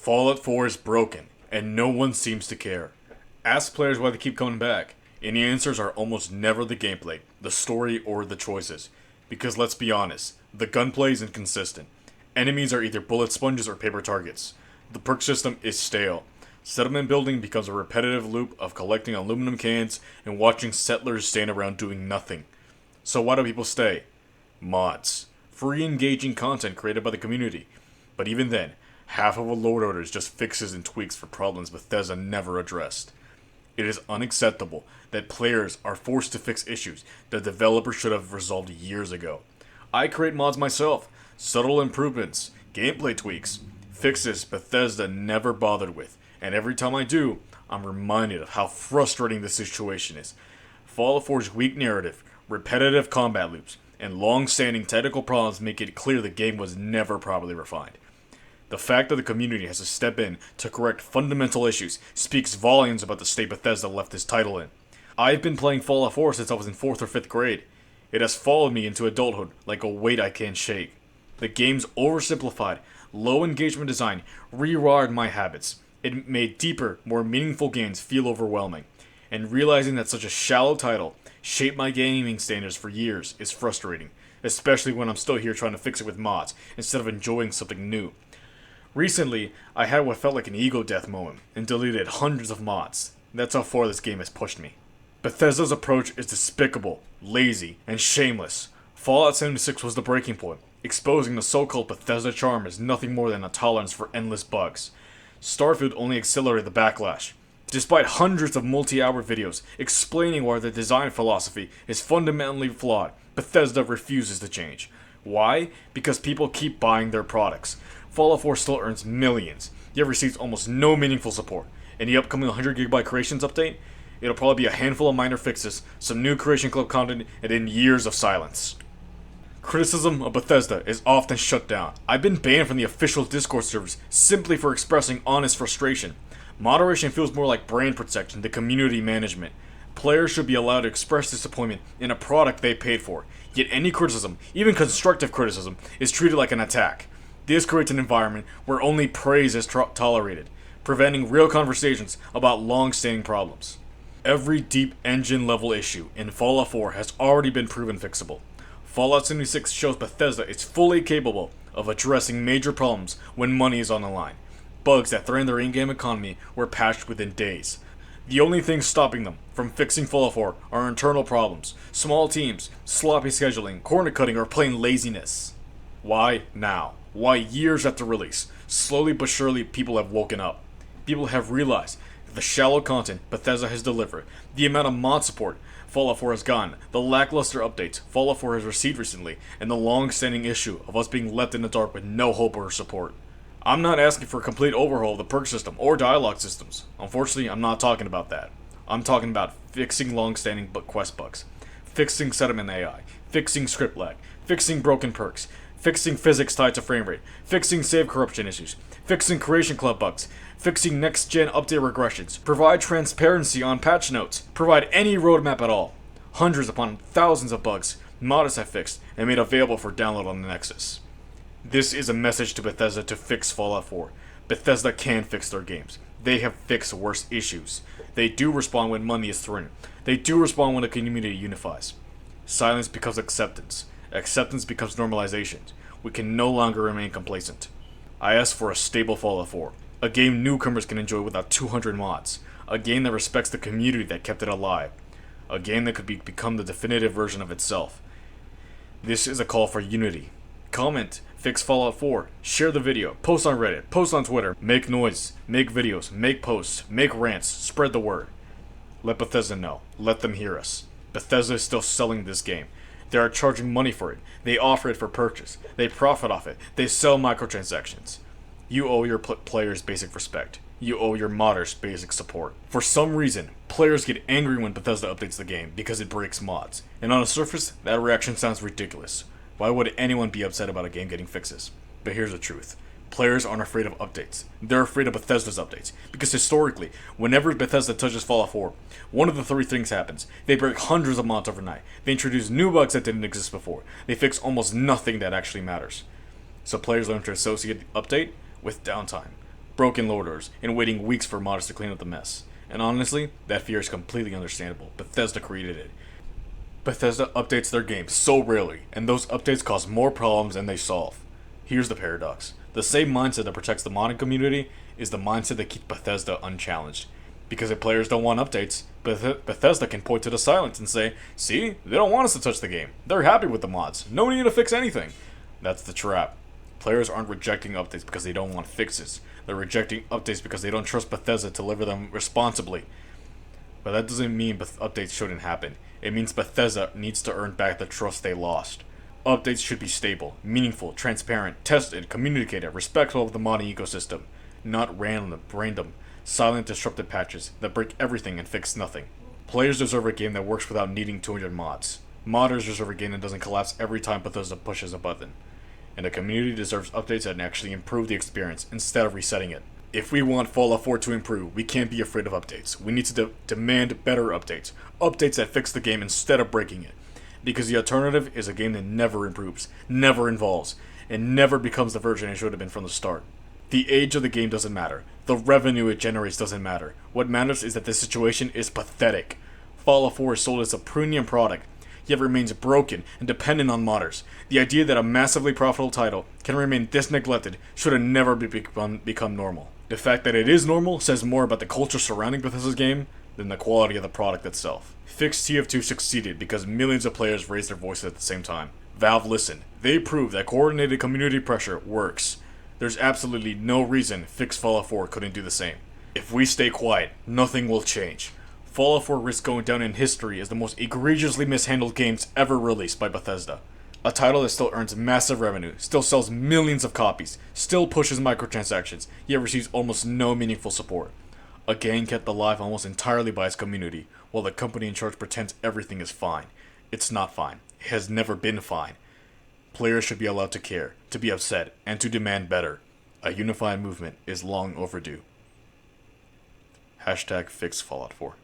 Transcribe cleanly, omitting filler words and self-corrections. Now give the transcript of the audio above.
Fallout 4 is broken, and no one seems to care. Ask players why they keep coming back, and the answers are almost never the gameplay, the story, or the choices. Because let's be honest, the gunplay is inconsistent. Enemies are either bullet sponges or paper targets. The perk system is stale. Settlement building becomes a repetitive loop of collecting aluminum cans and watching settlers stand around doing nothing. So why do people stay? Mods. Free engaging content created by the community. But even then, half of a load order is just fixes and tweaks for problems Bethesda never addressed. It is unacceptable that players are forced to fix issues that developers should have resolved years ago. I create mods myself, subtle improvements, gameplay tweaks, fixes Bethesda never bothered with, and every time I do, I'm reminded of how frustrating the situation is. Fallout 4's weak narrative, repetitive combat loops, and long-standing technical problems make it clear the game was never properly refined. The fact that the community has to step in to correct fundamental issues speaks volumes about the state Bethesda left this title in. I've been playing Fallout 4 since I was in 4th or 5th grade. It has followed me into adulthood like a weight I can't shake. The game's oversimplified, low engagement design rewired my habits. It made deeper, more meaningful games feel overwhelming. And realizing that such a shallow title shaped my gaming standards for years is frustrating, especially when I'm still here trying to fix it with mods instead of enjoying something new. Recently, I had what felt like an ego death moment and deleted hundreds of mods. That's how far this game has pushed me. Bethesda's approach is despicable, lazy, and shameless. Fallout 76 was the breaking point, exposing the so-called Bethesda charm as nothing more than a tolerance for endless bugs. Starfield only accelerated the backlash. Despite hundreds of multi-hour videos explaining why the design philosophy is fundamentally flawed, Bethesda refuses to change. Why? Because people keep buying their products. Fallout 4 still earns millions, yet receives almost no meaningful support. In the upcoming 100GB Creations update, it'll probably be a handful of minor fixes, some new Creation Club content, and then years of silence. Criticism of Bethesda is often shut down. I've been banned from the official Discord servers simply for expressing honest frustration. Moderation feels more like brand protection than community management. Players should be allowed to express disappointment in a product they paid for, yet any criticism, even constructive criticism, is treated like an attack. This creates an environment where only praise is tolerated, preventing real conversations about long-standing problems. Every deep engine level issue in Fallout 4 has already been proven fixable. Fallout 76 shows Bethesda is fully capable of addressing major problems when money is on the line. Bugs that threaten their in-game economy were patched within days. The only things stopping them from fixing Fallout 4 are internal problems, small teams, sloppy scheduling, corner cutting, or plain laziness. Why now? Why years after release? Slowly but surely people have woken up. People have realized that the shallow content Bethesda has delivered, the amount of mod support Fallout 4 has gotten, the lackluster updates Fallout 4 has received recently, and the long-standing issue of us being left in the dark with no hope or support. I'm not asking for a complete overhaul of the perk system or dialogue systems. Unfortunately, I'm not talking about that. I'm talking about fixing long-standing quest bugs, fixing settlement AI, fixing script lag, fixing broken perks, fixing physics tied to framerate, fixing save corruption issues, fixing Creation Club bugs, fixing next-gen update regressions, provide transparency on patch notes, provide any roadmap at all. Hundreds upon thousands of bugs, modders have fixed and made available for download on the Nexus. This is a message to Bethesda to fix Fallout 4. Bethesda can fix their games. They have fixed worse issues. They do respond when money is threatened. They do respond when the community unifies. Silence becomes acceptance. Acceptance becomes normalization. We can no longer remain complacent. I ask for a stable Fallout 4. A game newcomers can enjoy without 200 mods. A game that respects the community that kept it alive. A game that could become the definitive version of itself. This is a call for unity. Comment, fix Fallout 4, share the video, post on Reddit, post on Twitter, make noise, make videos, make posts, make rants, spread the word. Let Bethesda know. Let them hear us. Bethesda is still selling this game. They are charging money for it. They offer it for purchase. They profit off it. They sell microtransactions. You owe your players basic respect. You owe your modders basic support. For some reason, players get angry when Bethesda updates the game because it breaks mods. And on the surface, that reaction sounds ridiculous. Why would anyone be upset about a game getting fixes? But here's the truth. Players aren't afraid of updates. They're afraid of Bethesda's updates. Because historically, whenever Bethesda touches Fallout 4, one of the three things happens. They break hundreds of mods overnight. They introduce new bugs that didn't exist before. They fix almost nothing that actually matters. So players learn to associate the update with downtime. broken loaders, and waiting weeks for modders to clean up the mess. And honestly, that fear is completely understandable. Bethesda created it. Bethesda updates their games so rarely, and those updates cause more problems than they solve. Here's the paradox. The same mindset that protects the modding community is the mindset that keeps Bethesda unchallenged. Because if players don't want updates, Bethesda can point to the silence and say, see, they don't want us to touch the game. They're happy with the mods. No need to fix anything. That's the trap. Players aren't rejecting updates because they don't want fixes. They're rejecting updates because they don't trust Bethesda to deliver them responsibly. But that doesn't mean updates shouldn't happen. It means Bethesda needs to earn back the trust they lost. Updates should be stable, meaningful, transparent, tested, communicated, respectful of the modding ecosystem. Not random, silent, disruptive patches that break everything and fix nothing. Players deserve a game that works without needing 200 mods. Modders deserve a game that doesn't collapse every time Bethesda pushes a button. And the community deserves updates that actually improve the experience instead of resetting it. If we want Fallout 4 to improve, we can't be afraid of updates. We need to demand better updates. Updates that fix the game instead of breaking it. Because the alternative is a game that never improves, never evolves, and never becomes the version it should have been from the start. The age of the game doesn't matter. The revenue it generates doesn't matter. What matters is that this situation is pathetic. Fallout 4 is sold as a premium product, yet remains broken and dependent on modders. The idea that a massively profitable title can remain this neglected should have never become normal. The fact that it is normal says more about the culture surrounding Bethesda's game than the quality of the product itself. Fixed TF2 succeeded because millions of players raised their voices at the same time. Valve listened. They proved that coordinated community pressure works. There's absolutely no reason Fixed Fallout 4 couldn't do the same. If we stay quiet, nothing will change. Fallout 4 risks going down in history as the most egregiously mishandled games ever released by Bethesda. A title that still earns massive revenue, still sells millions of copies, still pushes microtransactions, yet receives almost no meaningful support. A game kept alive almost entirely by its community, while the company in charge pretends everything is fine. It's not fine. It has never been fine. Players should be allowed to care, to be upset, and to demand better. A unified movement is long overdue. #FixFallout4